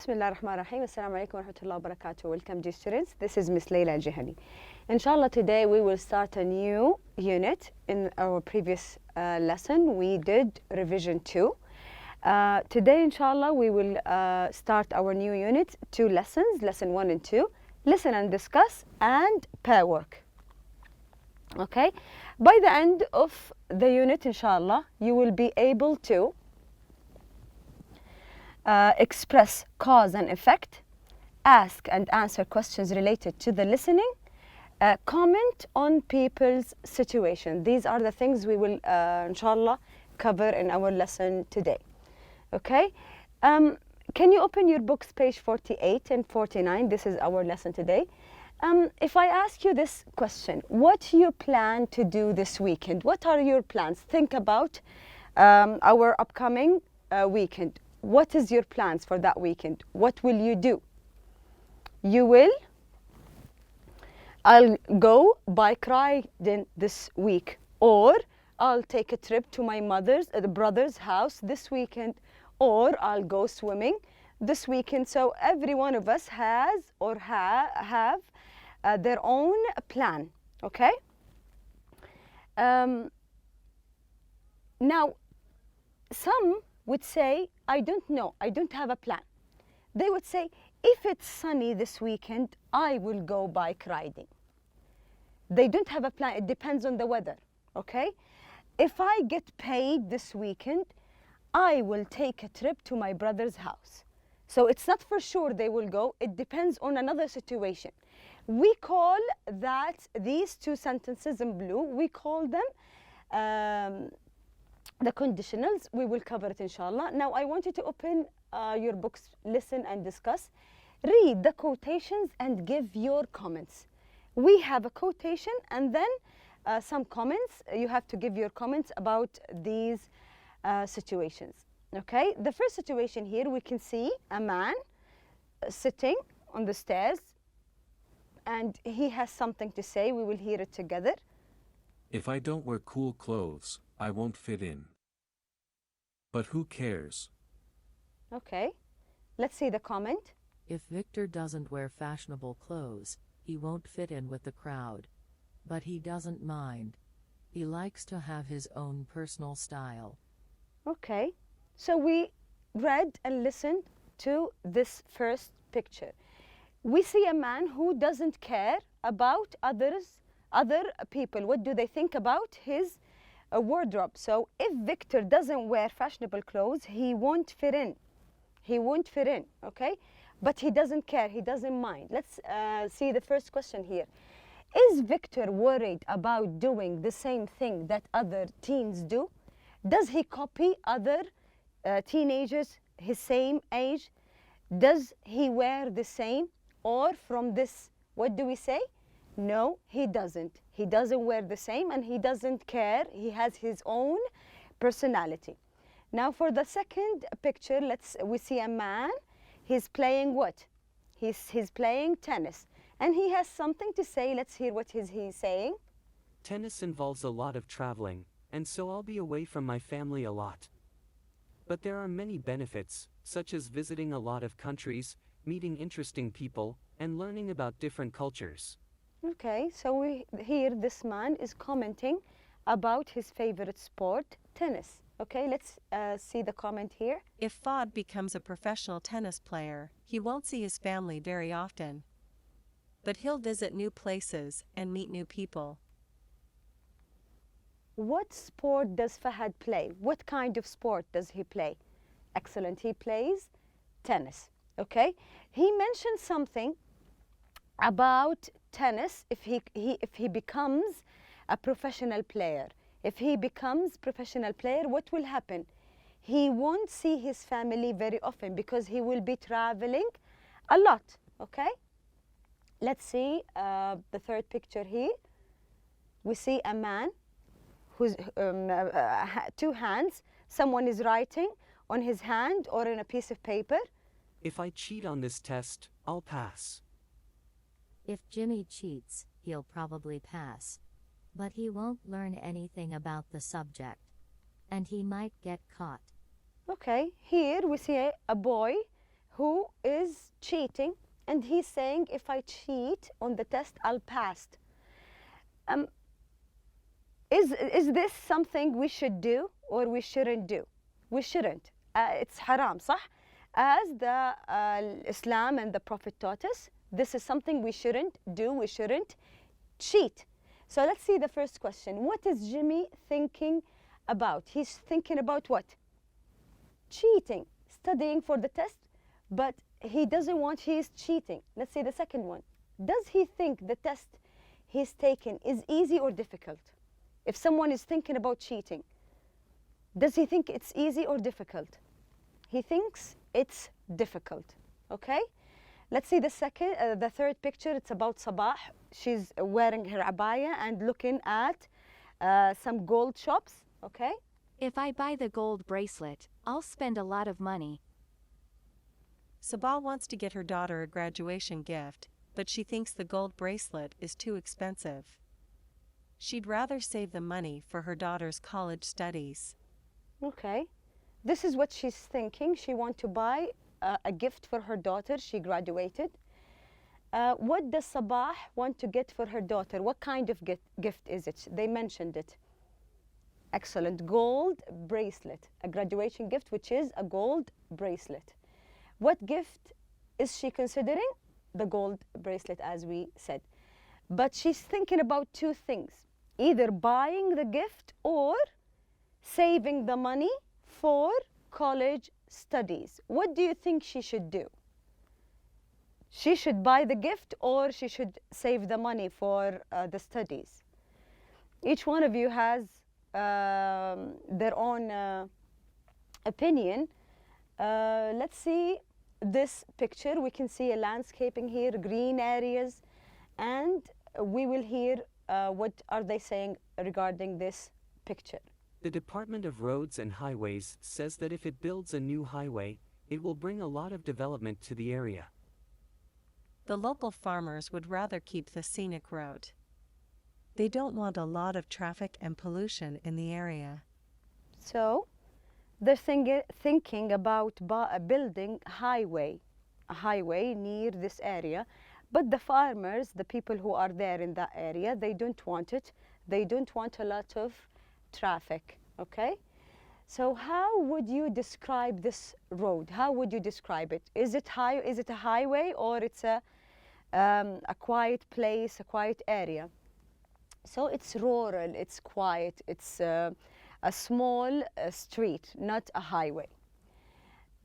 Bismillah ar-Rahman ar-Rahim. Assalamu alaikum wa rahmatullahi wa barakatuh. Welcome, dear students. This is Miss Layla Al-Jihani. Inshallah, today we will start a new unit. In our previous lesson, we did revision 2. Today, inshallah, we will start our new unit, 2 lessons, lesson 1 and 2. Listen and discuss and pair work. Okay? By the end of the unit, inshallah, you will be able to express cause and effect, ask and answer questions related to the listening, comment on people's situation. These are the things we will, inshallah, cover in our lesson today. Okay? Can you open your books, page 48 and 49? This is our lesson today. If I ask you this question, what do you plan to do this weekend? What are your plans? Think about our upcoming weekend. What is your plans for that weekend? What will you do? You will, I'll go bike riding this week, or I'll take a trip to my brother's house this weekend, or I'll go swimming this weekend. So every one of us has or have their own plan, okay? Now, some would say, I don't know, I don't have a plan. They would say, if it's sunny this weekend, I will go bike riding. They don't have a plan, it depends on the weather, okay? If I get paid this weekend, I will take a trip to my brother's house. So it's not for sure they will go, it depends on another situation. We call that, these 2 sentences in blue, we call them the conditionals. We will cover it, inshallah. Now, I want you to open your books, listen and discuss. Read the quotations and give your comments. We have a quotation and then some comments. You have to give your comments about these situations. Okay? The first situation here, we can see a man sitting on the stairs and he has something to say. We will hear it together. If I don't wear cool clothes, I won't fit in. But who cares? Okay, let's see the comment. If Victor doesn't wear fashionable clothes, he won't fit in with the crowd. But he doesn't mind. He likes to have his own personal style. Okay, so we read and listened to this first picture. We see a man who doesn't care about other people. What do they think about his wardrobe? So if Victor doesn't wear fashionable clothes, he won't fit in. He won't fit in, okay? But he doesn't care, he doesn't mind. Let's see the first question here. Is Victor worried about doing the same thing that other teens do? Does he copy other teenagers his same age? Does he wear the same? Or from this, what do we say? No, he doesn't. He doesn't wear the same and he doesn't care. He has his own personality. Now for the second picture, we see a man. He's playing what? He's playing tennis. And he has something to say. Let's hear what he's saying. Tennis involves a lot of traveling, and so I'll be away from my family a lot. But there are many benefits, such as visiting a lot of countries, meeting interesting people, and learning about different cultures. Okay, so here this man is commenting about his favorite sport, tennis. Okay, let's see the comment here. If Fahd becomes a professional tennis player, he won't see his family very often. But he'll visit new places and meet new people. What sport does Fahad play? What kind of sport does he play? Excellent, he plays tennis. Okay, he mentioned something about tennis. If he becomes a professional player, if he becomes professional player, what will happen? He won't see his family very often because he will be traveling a lot. Okay, let's see the third picture here. We see a man who's 2 hands. Someone is writing on his hand or in a piece of paper. If I cheat on this test, I'll pass. If Jimmy cheats, he'll probably pass. But he won't learn anything about the subject. And he might get caught. Okay, here we see a boy who is cheating, and he's saying, if I cheat on the test, I'll pass. Is this something we should do or we shouldn't do? We shouldn't. It's haram, صح? As the Islam and the Prophet taught us, this is something we shouldn't do. We shouldn't cheat. So let's see the first question. What is Jimmy thinking about? He's thinking about what? Cheating, studying for the test, but he doesn't want, he's cheating. Let's see the second one. Does he think the test he's taken is easy or difficult? If someone is thinking about cheating, does he think it's easy or difficult? He thinks it's difficult, okay? Let's see the third picture. It's about Sabah. She's wearing her abaya and looking at some gold shops, okay? If I buy the gold bracelet, I'll spend a lot of money. Sabah wants to get her daughter a graduation gift, but she thinks the gold bracelet is too expensive. She'd rather save the money for her daughter's college studies. Okay, this is what she's thinking. She wants to buy a gift for her daughter. She graduated. What does Sabah want to get for her daughter? What kind of gift is it? They mentioned it. Excellent. Gold bracelet. A graduation gift, which is a gold bracelet. What gift is she considering? The gold bracelet, as we said. But she's thinking about two things. Either buying the gift or saving the money for college studies. What do you think she should do? She should buy the gift or she should save the money for the studies? Each one of you has their own opinion. Let's see this picture. We can see a landscaping here, green areas, and we will hear what are they saying regarding this picture. The Department of Roads and Highways says that if it builds a new highway, it will bring a lot of development to the area. The local farmers would rather keep the scenic route. They don't want a lot of traffic and pollution in the area. So they're thinking about building a highway near this area. But the farmers, the people who are there in that area, they don't want it. They don't want a lot of traffic, okay? So how would you describe this road? How would you describe it? Is it a highway or it's a quiet place, a quiet area? So it's rural, it's quiet, it's a small street, not a highway.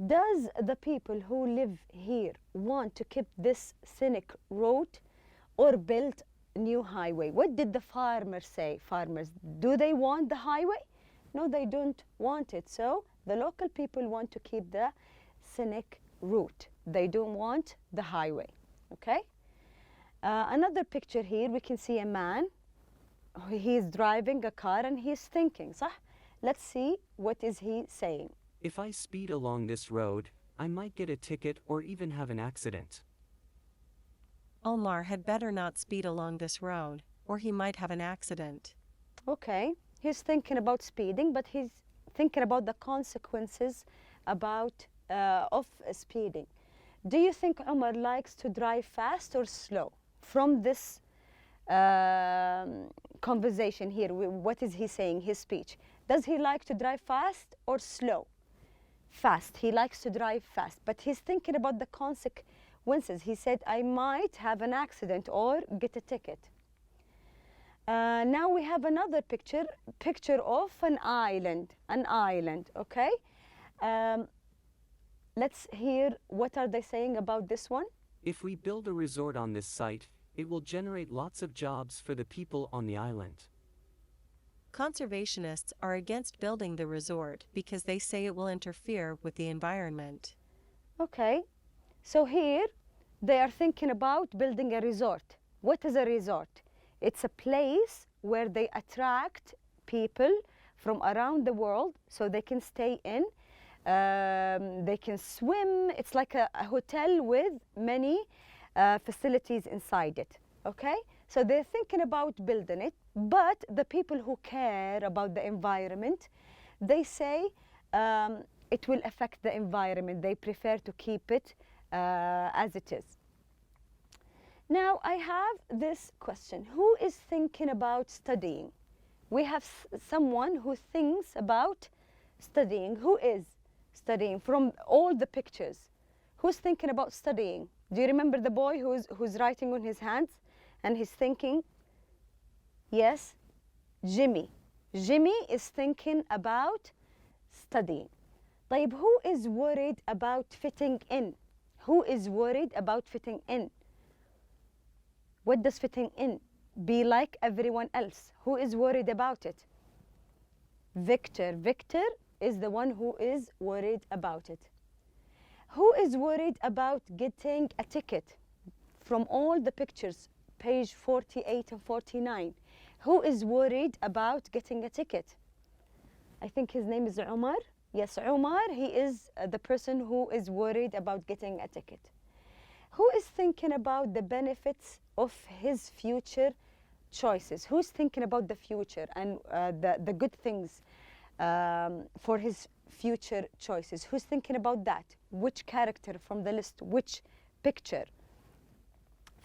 Does the people who live here want to keep this scenic road or build a new highway? What did the farmers say? Farmers, do they want the highway? No, they don't want it. So the local people want to keep the scenic route. They don't want the highway, okay? Another picture here, we can see a man. He's driving a car and he's thinking, صح? Let's see what is he saying. If I speed along this road, I might get a ticket or even have an accident. Omar had better not speed along this road, or he might have an accident. Okay, he's thinking about speeding, but he's thinking about the consequences of speeding. Do you think Omar likes to drive fast or slow? From this conversation here, what is he saying, his speech? Does he like to drive fast or slow? Fast. He likes to drive fast, but he's thinking about the consequences. He said, I might have an accident or get a ticket. Now we have another picture of an island, okay? Let's hear what are they saying about this one. If we build a resort on this site, it will generate lots of jobs for the people on the island. Conservationists are against building the resort because they say it will interfere with the environment. Okay, so here they are thinking about building a resort. What is a resort? It's a place where they attract people from around the world so they can stay in. They can swim. It's like a hotel with many facilities inside it, okay? So they're thinking about building it, but the people who care about the environment, they say it will affect the environment. They prefer to keep it as it is. Now I have this question. Who is thinking about studying? We have someone who thinks about studying. Who is studying from all the pictures? Who's thinking about studying? Do you remember the boy who's writing on his hands and he's thinking? Yes, Jimmy. Jimmy is thinking about studying. طيب, who is worried about fitting in? Who is worried about fitting in? What does fitting in? Be like everyone else. Who is worried about it? Victor. Victor is the one who is worried about it. Who is worried about getting a ticket? From all the pictures, page 48 and 49. Who is worried about getting a ticket? I think his name is Umar. Yes, Umar, he is the person who is worried about getting a ticket. Who is thinking about the benefits of his future choices? Who's thinking about the future and the good things for his future choices? Who's thinking about that? Which character from the list? Which picture?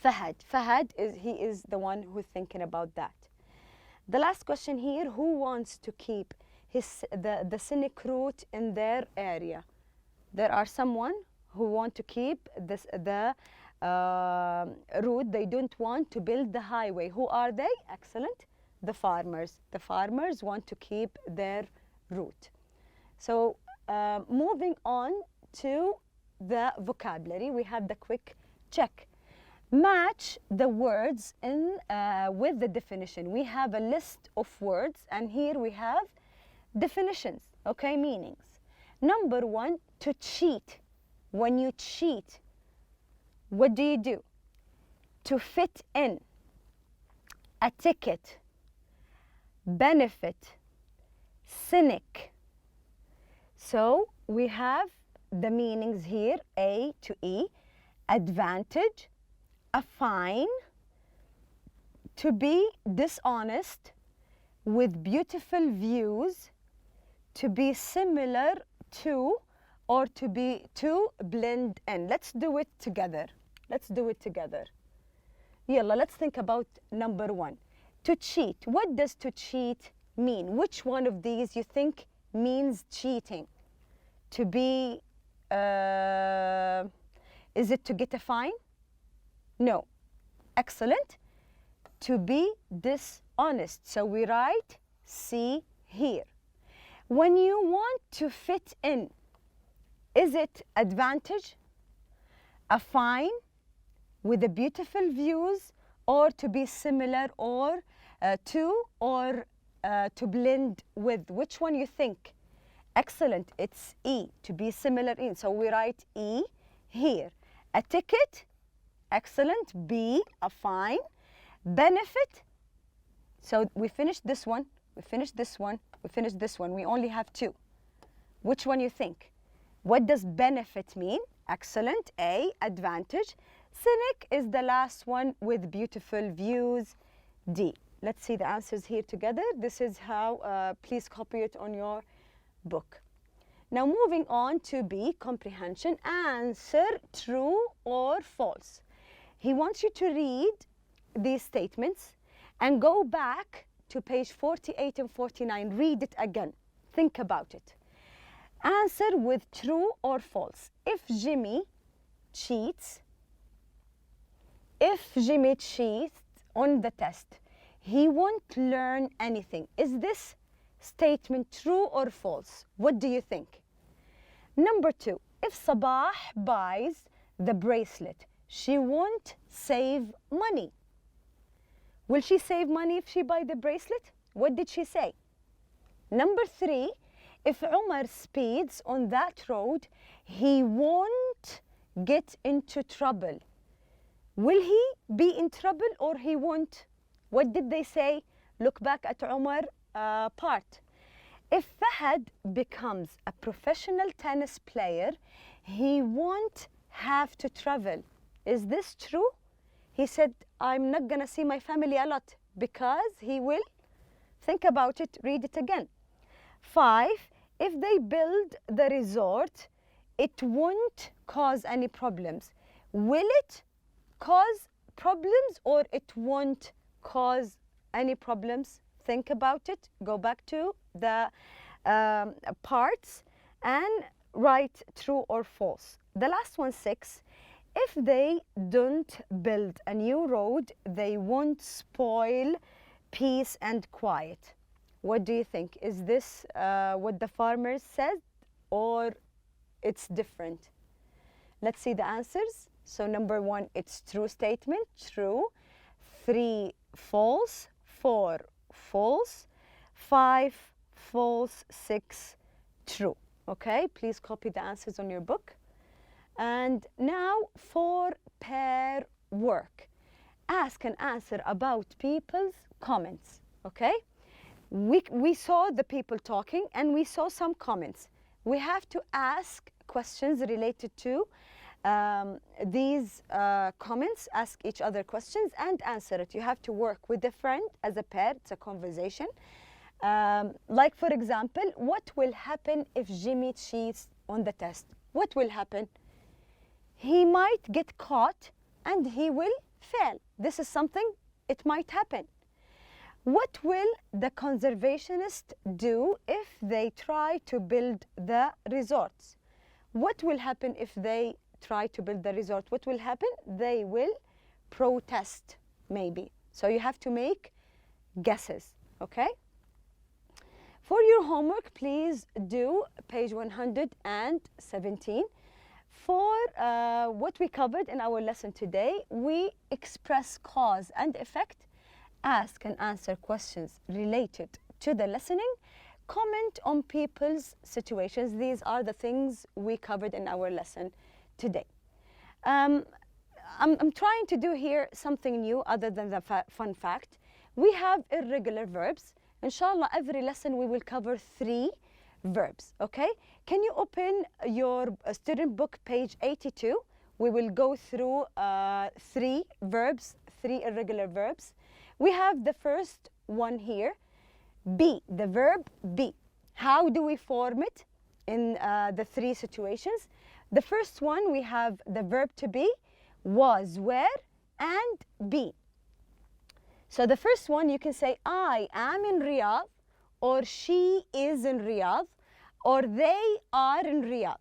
Fahad. Fahad is the one who's thinking about that. The last question here, who wants to keep the scenic route in their area? There are someone who want to keep the route. They don't want to build the highway. Who are they? Excellent. The farmers. The farmers want to keep their route. So moving on to the vocabulary, we have the quick check. Match the words in with the definition. We have a list of words and here we have definitions, okay, meanings. Number one, to cheat. When you cheat, what do? To fit in, a ticket, benefit, cynic. So we have the meanings here, A to E, advantage, a fine, to be dishonest, with beautiful views, to be similar to, or to blend in. Let's do it together. Let's do it together. Yalla, let's think about number one. To cheat. What does to cheat mean? Which one of these you think means cheating? To be, is it to get a fine? No. Excellent. To be dishonest. So we write C here. When you want to fit in, is it advantage, a fine, with the beautiful views, or to be similar, or to blend with? Which one you think? Excellent, it's E, to be similar in. So we write E here. A ticket, excellent. B, a fine. Benefit, so we finished this one, we finished this one, we finished this one. We only have two. Which one you think? What does benefit mean? Excellent, A, advantage. Cynic is the last one with beautiful views, D. Let's see the answers here together. This is how, please copy it on your book. Now moving on to B, comprehension. Answer true or false. He wants you to read these statements and go back to page 48 and 49. Read it again. Think about it. Answer with true or false. If Jimmy cheats on the test, he won't learn anything. Is this statement true or false? What do you think? Number two, if Sabah buys the bracelet, she won't save money. Will she save money if she buys the bracelet? What did she say? Number three, if Umar speeds on that road, he won't get into trouble. Will he be in trouble or he won't? What did they say? Look back at Umar part. If Fahad becomes a professional tennis player, he won't have to travel. Is this true? He said, I'm not gonna see my family a lot because he will. Think about it, read it again. 5, if they build the resort, it won't cause any problems. Will it cause problems or it won't cause any problems? Think about it. Go back to the parts and write true or false. The last one, 6. If they don't build a new road, they won't spoil peace and quiet. What do you think? Is this what the farmers said or it's different? Let's see the answers. So number 1, it's true statement, true. 3, false. 4, false. 5, false. 6, true. Okay, please copy the answers on your book. And now for pair work. Ask and answer about people's comments, okay? We saw the people talking and we saw some comments. We have to ask questions related to these comments, ask each other questions and answer it. You have to work with a friend as a pair, it's a conversation. Like for example, what will happen if Jimmy cheats on the test? What will happen? He might get caught and he will fail. This is something, it might happen. What will the conservationists do if they try to build the resorts? What will happen if they try to build the resort? What will happen? They will protest, maybe. So you have to make guesses, okay? For your homework, please do page 117. For what we covered in our lesson today, we express cause and effect, ask and answer questions related to the listening, comment on people's situations. These are the things we covered in our lesson today. I'm trying to do here something new other than the fun fact. We have irregular verbs. Inshallah, every lesson we will cover 3 verbs, okay? Can you open your student book, page 82? We will go through 3 verbs, 3 irregular verbs. We have the first one here, be, the verb be. How do we form it in the 3 situations? The first one, we have the verb to be, was, were, and be. So the first one, you can say, I am in Riyadh, or she is in Riyadh, or they are in Riyadh.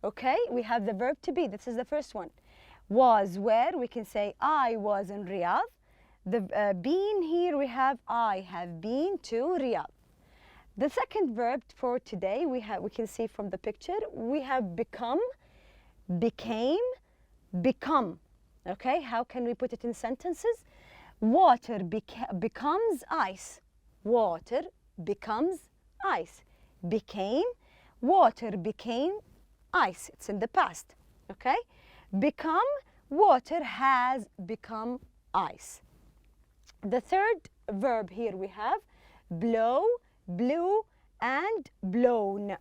Okay, we have the verb to be. This is the first one. Was, where, we can say I was in Riyadh. The been here, we have I have been to Riyadh. The second verb for today, we can see from the picture, we have become, became, become. Okay, how can we put it in sentences? Water becomes ice. Water becomes ice. Became, water became ice. It's in the past. Okay? Become, water has become ice. The third verb here we have blow, blew, and blown.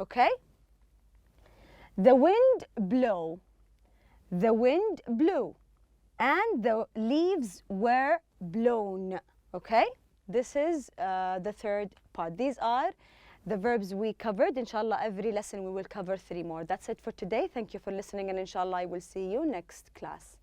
Okay? The wind blow. The wind blew. And the leaves were blown. Okay? This is the third part. These are the verbs we covered. Inshallah, every lesson we will cover 3 more. That's it for today. Thank you for listening, and inshallah, I will see you next class.